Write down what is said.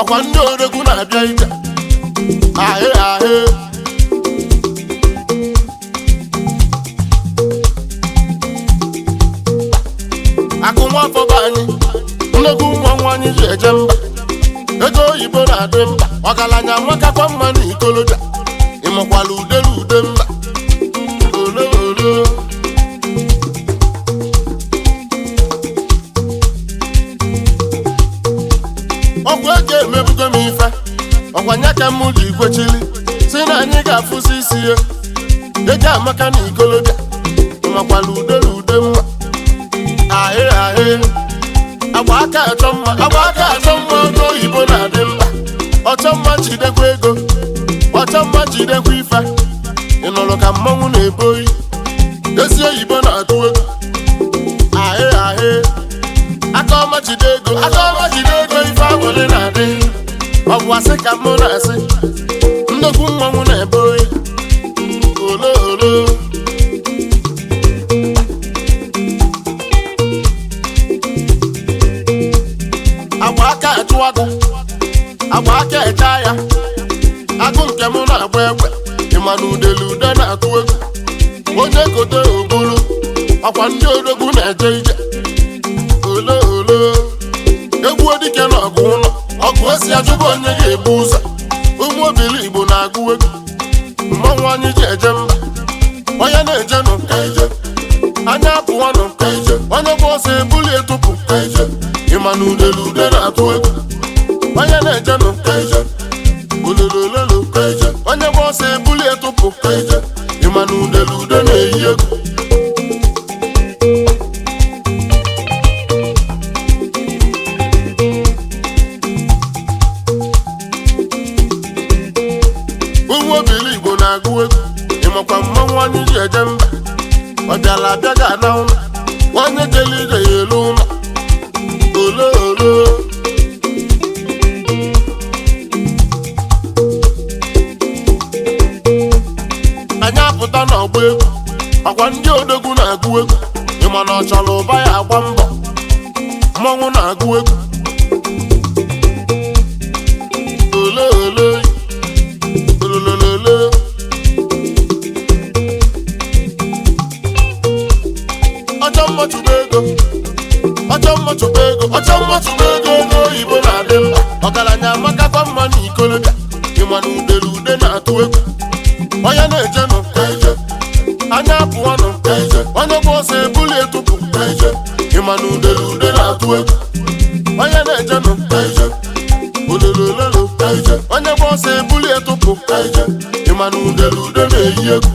ọkwa ndị odogwu na-abịa ije ahị ahị akụ nwafọ be anyị nnukwu nwa anyị ji eje mba ego oyibo na-adị mba ọgaranya nwakakwa mma na ikoloja ịmụkwala ude mba ole ọgwụ eke emebugo m ife ọkwanye ka m ji kwechili si na anyị ga-afụsi isi ya ego amaka na ikoloja ịmakwala ude mma ahị ahị agba aka achọ mma ego oyibo na-adị mba ọchọ mma jidekwa ego ọchọ mma jidekwa ife ị nụrụ ka mmanwụ na-ebo oyi ezi oyibo na-atụ ego ahị ahị aka ọma jide ego ife agwụlị na-adị ọgwụ asị ka mụ na-asị nnukwu mmanwụ na-ebe oyi ole agba aka achụ agụ agba aka eche ya agụ nke mụ na-agba egbe ịma na ude na-atụ egwu onye kote obulu ọkwa ndị odogwu na-eje ije ole egwu dike na ọgụ ụlọ ọgụ esi ajụba onye ga-ebu ụzọ ụmụ obili Igbo na-agụ egwu mmanwụ anyị ji eje mba onye na-eje nụ ka ije anya apụwa nụ ka ije onye bụ ọsọ ebuli etụpụ ka ije ịma na ude na-atụ egwu onye na-eje nụ ka ije ololololo ka ije onye bụ ọsọ ebuli etụpụ ka ije ịma na ude na-eyi egwu ụmụ obili Igbo na-agụ egwu ịmakwa mmanwụ anyị ji eje mba ọ bịala abịa ga-ana ụlọ onye jele ije ya elu ụlọ ole anyị apụta n'ọgba egwu ọkwa ndị odogwu na-agụ egwu ịma na ọ chọrọ ụba ya agba mbọ mmanwụ na-agụ egwu ole ọchọ mmachụba ego oyibo na-adị mba ọgaranya amakakwa mma na ikoloja ịma na ude na-atụ egwu onye na-eje nụ ka ije anya apụwa nụ ka ije onye bụ ọsọ ebuli etụpụ ka ije ịma na ude na-atụ egwu onye na-eje nụ ka ije ololololo ka ije onye bụ ọsọ ebuli etụpụ ka ije ịma na ude na-eyi egwu